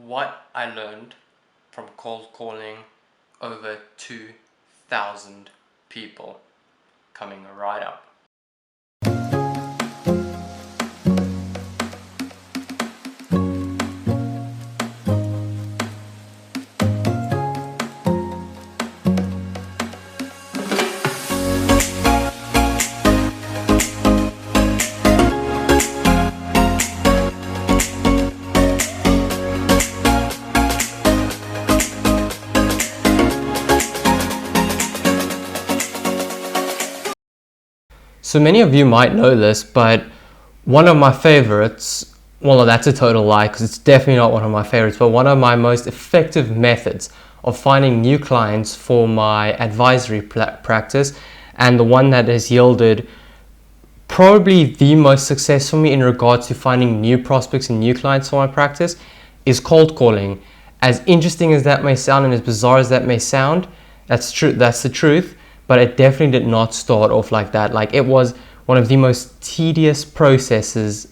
what I learned from cold calling over 2,000 people, coming right up. So many of you might know this, but one of my favorites, well, no, that's a total lie because it's definitely not one of my favorites, but one of my most effective methods of finding new clients for my advisory practice, and the one that has yielded probably the most success for me in regards to finding new prospects and new clients for my practice, is cold calling. As interesting as that may sound and as bizarre as that may sound, that's true. That's the truth. But it definitely did not start off like that. Like, it was one of the most tedious processes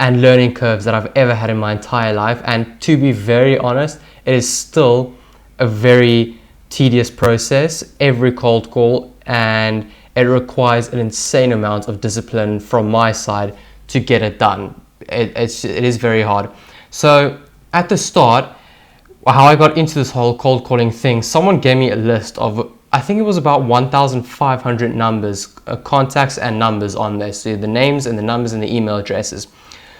and learning curves that I've ever had in my entire life. And to be very honest, it is still a very tedious process, every cold call, and it requires an insane amount of discipline from my side to get it done. It is very hard. So at the start, how I got into this whole cold calling thing, someone gave me a list of, I think it was about 1,500 numbers, contacts and numbers on there. So the names and the numbers and the email addresses.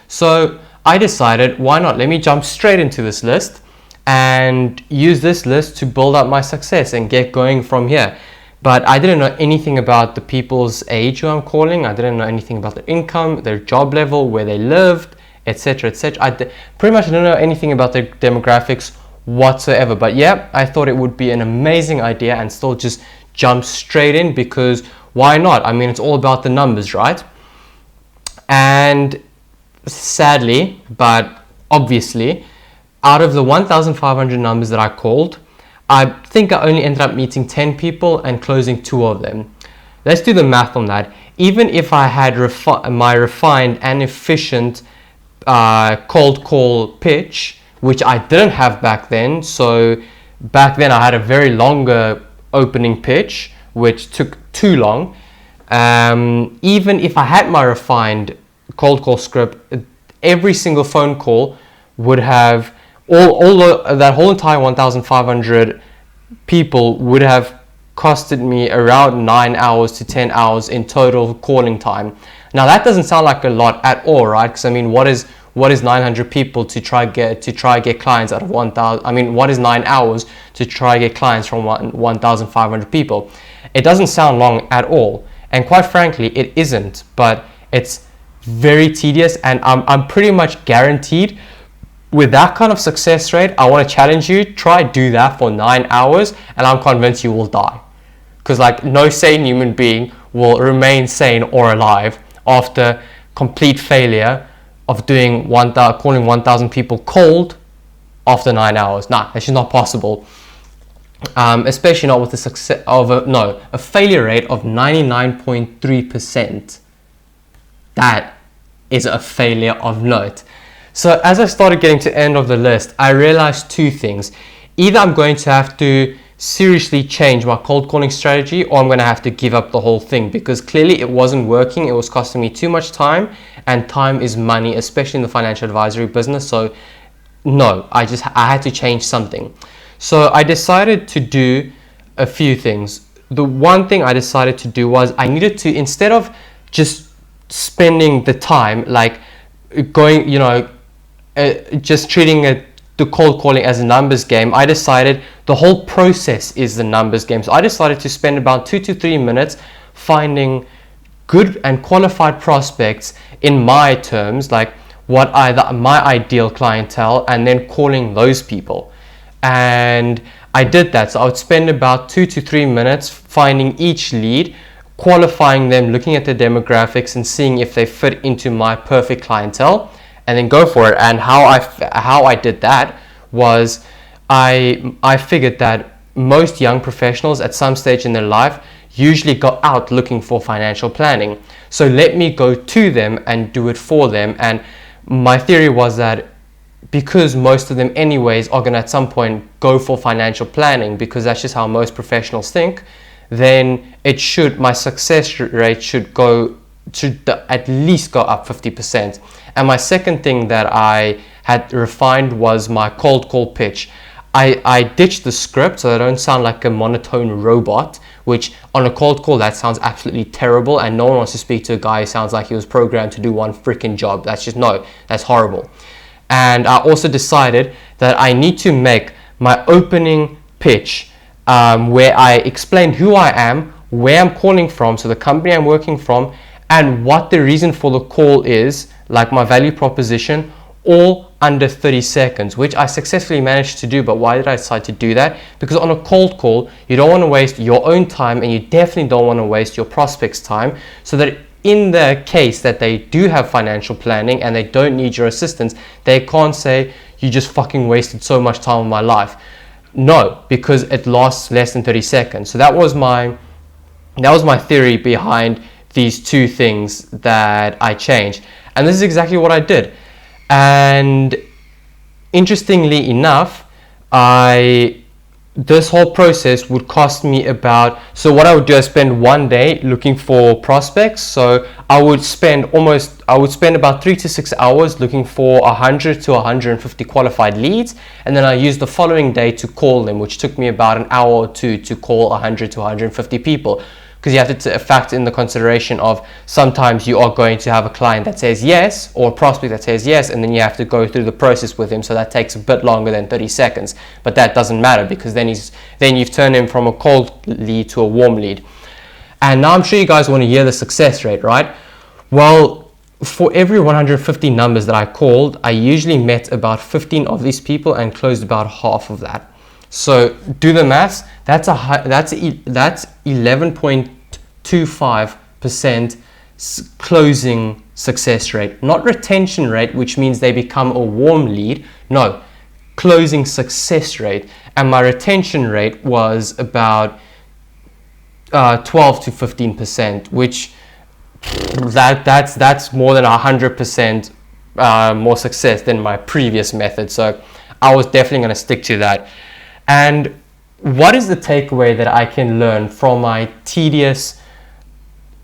So I decided, why not? Let me jump straight into this list and use this list to build up my success and get going from here. But I didn't know anything about the people's age who I'm calling. I didn't know anything about their income, their job level, where they lived, etc., etc. Pretty much didn't know anything about their demographics whatsoever. But yeah, I thought it would be an amazing idea and still just jump straight in, because why not? I mean, it's all about the numbers, right? And sadly, but obviously, out of the 1,500 numbers that I called, I think I only ended up meeting 10 people and closing 2 of them. Let's do the math on that. Even if I had my refined and efficient cold call pitch, which I didn't have back then. So back then I had a very longer opening pitch, which took too long. Even if I had my refined cold call script, every single phone call would have, that whole entire 1,500 people would have costed me around 9 hours to 10 hours in total calling time. Now that doesn't sound like a lot at all, right? Because I mean, what is 900 people to try get clients out of 1,000? I mean, what is 9 hours to try get clients from 1,500 people? It doesn't sound long at all, and quite frankly, it isn't. But it's very tedious, and I'm pretty much guaranteed with that kind of success rate. I want to challenge you: try do that for 9 hours, and I'm convinced you will die. Because like, no sane human being will remain sane or alive after complete failure of calling 1,000 people cold after 9 hours. Nah, that's just not possible. Especially not with the success of a failure rate of 99.3%. That is a failure of note. So as I started getting to the end of the list, I realized 2 things. Either I'm going to have to seriously change my cold calling strategy, or I'm going to have to give up the whole thing, because clearly it wasn't working. It was costing me too much time, and time is money, especially in the financial advisory business. So no, I had to change something. So I decided to do a few things. The one thing I decided to do was I needed to, instead of just spending the time like going, just treating the cold calling as a numbers game, I decided the whole process is the numbers game. So I decided to spend about 2 to 3 minutes finding good and qualified prospects in my terms, like my ideal clientele, and then calling those people. And I did that. So I would spend about 2 to 3 minutes finding each lead, qualifying them, looking at their demographics and seeing if they fit into my perfect clientele, and then go for it. And how I did that was I figured that most young professionals at some stage in their life usually go out looking for financial planning. So let me go to them and do it for them. And my theory was that because most of them anyways are going to at some point go for financial planning, because that's just how most professionals think, then my success rate should at least go up 50%. And my second thing that I had refined was my cold call pitch. I ditched the script so I don't sound like a monotone robot, which on a cold call that sounds absolutely terrible, and no one wants to speak to a guy who sounds like he was programmed to do one freaking job. That's horrible. And I also decided that I need to make my opening pitch where I explain who I am, where I'm calling from, so the company I'm working from, and what the reason for the call is, like my value proposition, all under 30 seconds, which I successfully managed to do. But why did I decide to do that? Because on a cold call, you don't want to waste your own time, and you definitely don't want to waste your prospect's time, so that in the case that they do have financial planning and they don't need your assistance, they can't say, you just fucking wasted so much time of my life. No, because it lasts less than 30 seconds. So that was my theory behind these two things that I changed. And this is exactly what I did. And interestingly enough, this whole process would cost me so what I would do is spend one day looking for prospects. So I would spend about 3 to 6 hours looking for 100 to 150 qualified leads, and then I used the following day to call them, which took me about an hour or two to call 100 to 150 people. Because you have to factor in the consideration of sometimes you are going to have a client that says yes, or a prospect that says yes, and then you have to go through the process with him, so that takes a bit longer than 30 seconds. But that doesn't matter, because then you've turned him from a cold lead to a warm lead. And now I'm sure you guys want to hear the success rate, right? Well, for every 150 numbers that I called, I usually met about 15 of these people and closed about half of that. So do the maths. That's 11.25% closing success rate, not retention rate, which means they become a warm lead. No, closing success rate. And my retention rate was about 12 to 15%, which that's more than 100% more success than my previous method. So I was definitely going to stick to that. And what is the takeaway that I can learn from my tedious,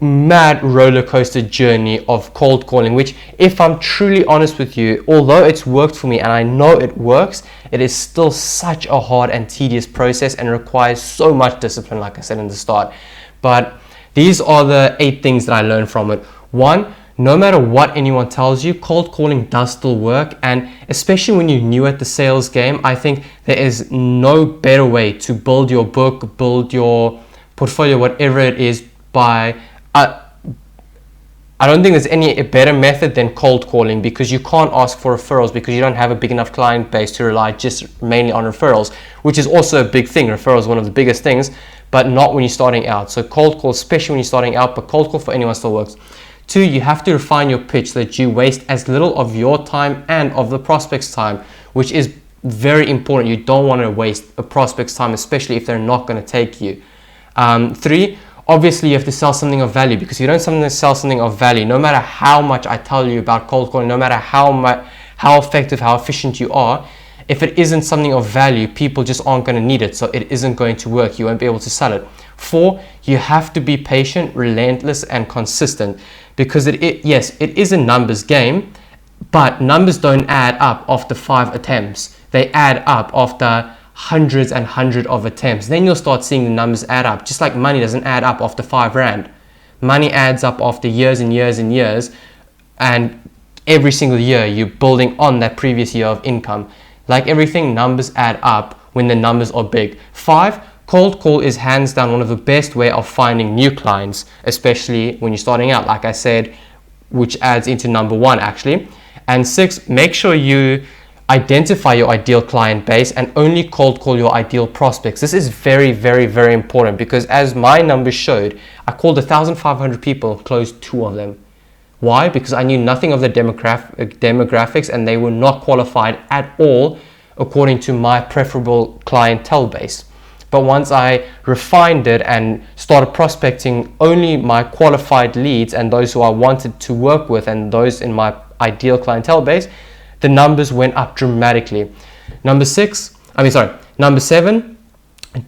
mad roller coaster journey of cold calling, which, if I'm truly honest with you, although it's worked for me and I know it works, it is still such a hard and tedious process and requires so much discipline, like I said in the start. But these are the 8 things that I learned from it. 1, no matter what anyone tells you, cold calling does still work. And especially when you're new at the sales game, I think there is no better way to build your book, build your portfolio, whatever it is, by I don't think there's any better method than cold calling, because you can't ask for referrals because you don't have a big enough client base to rely just mainly on referrals, which is also a big thing. Referrals is one of the biggest things, but not when you're starting out. So cold call, especially when you're starting out, but cold call for anyone still works. 2, you have to refine your pitch so that you waste as little of your time and of the prospect's time, which is very important. You don't want to waste a prospect's time, especially if they're not going to take you. 3, obviously you have to sell something of value, because if you don't sell something of value, no matter how much I tell you about cold calling, no matter how effective, how efficient you are, if it isn't something of value, people just aren't going to need it, so it isn't going to work. You won't be able to sell it. 4, you have to be patient, relentless, and consistent, because it is a numbers game, but numbers don't add up after 5 attempts. They add up after hundreds and hundreds of attempts. Then you'll start seeing the numbers add up. Just like money doesn't add up after 5 rand. Money adds up after years and years and years, and every single year you're building on that previous year of income. Like everything, numbers add up when the numbers are big. 5, cold call is hands down one of the best way of finding new clients, especially when you're starting out, like I said, which adds into number 1 actually. And 6, make sure you identify your ideal client base and only cold call your ideal prospects. This is very, very, very important, because as my numbers showed, I called 1,500 people, closed 2 of them. Why? Because I knew nothing of the demographics, and they were not qualified at all according to my preferable clientele base. But once I refined it and started prospecting only my qualified leads and those who I wanted to work with and those in my ideal clientele base, the numbers went up dramatically. Number 7,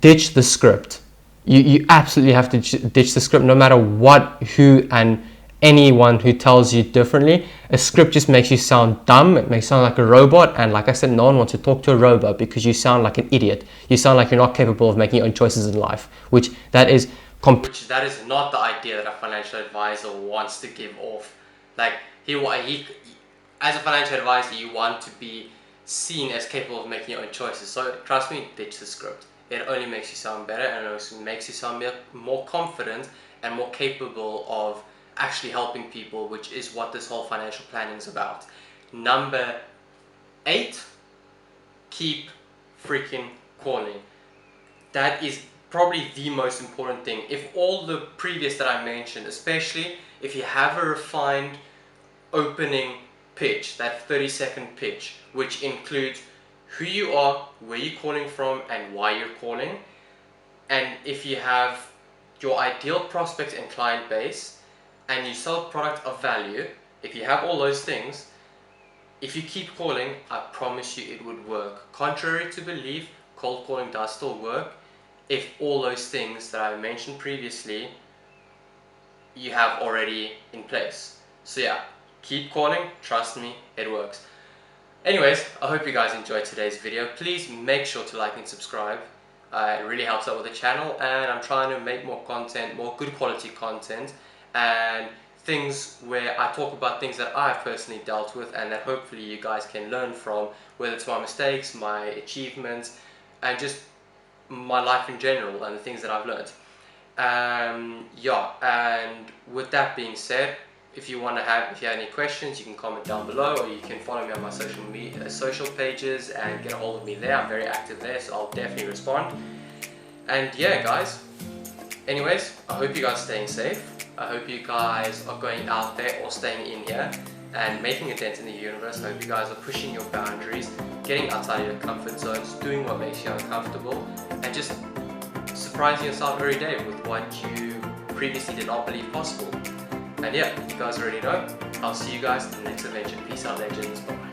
ditch the script. You absolutely have to ditch the script, no matter what, who, and anyone who tells you differently. A script just makes you sound dumb. It makes you sound like a robot, and like I said, no one wants to talk to a robot because you sound like an idiot. You sound like you're not capable of making your own choices in life, which that is not the idea that a financial advisor wants to give off. Like he as a financial advisor, you want to be seen as capable of making your own choices. So trust me, ditch the script. It only makes you sound better, and it also makes you sound more confident and more capable of actually helping people, which is what this whole financial planning is about. Number 8, keep freaking calling. That is probably the most important thing. If all the previous that I mentioned, especially if you have a refined opening pitch, that 30-second pitch, which includes who you are, where you're calling from, and why you're calling, and if you have your ideal prospect and client base, and you sell a product of value, if you have all those things, if you keep calling, I promise you it would work. Contrary to belief, cold calling does still work if all those things that I mentioned previously you have already in place. So yeah, keep calling, trust me, it works. Anyways, I hope you guys enjoyed today's video. Please make sure to like and subscribe. It really helps out with the channel, and I'm trying to make more content, more good quality content, and things where I talk about things that I've personally dealt with and that hopefully you guys can learn from, whether it's my mistakes, my achievements, and just my life in general and the things that I've learned. Yeah, and with that being said, if you have any questions, you can comment down below, or you can follow me on my social pages and get a hold of me there. I'm very active there, so I'll definitely respond. And yeah, guys, anyways, I hope you guys are staying safe. I hope you guys are going out there or staying in here and making a dent in the universe. I hope you guys are pushing your boundaries, getting outside of your comfort zones, doing what makes you uncomfortable, and just surprising yourself every day with what you previously did not believe possible. And yeah, you guys already know. I'll see you guys in the next adventure. Peace out, legends. Bye.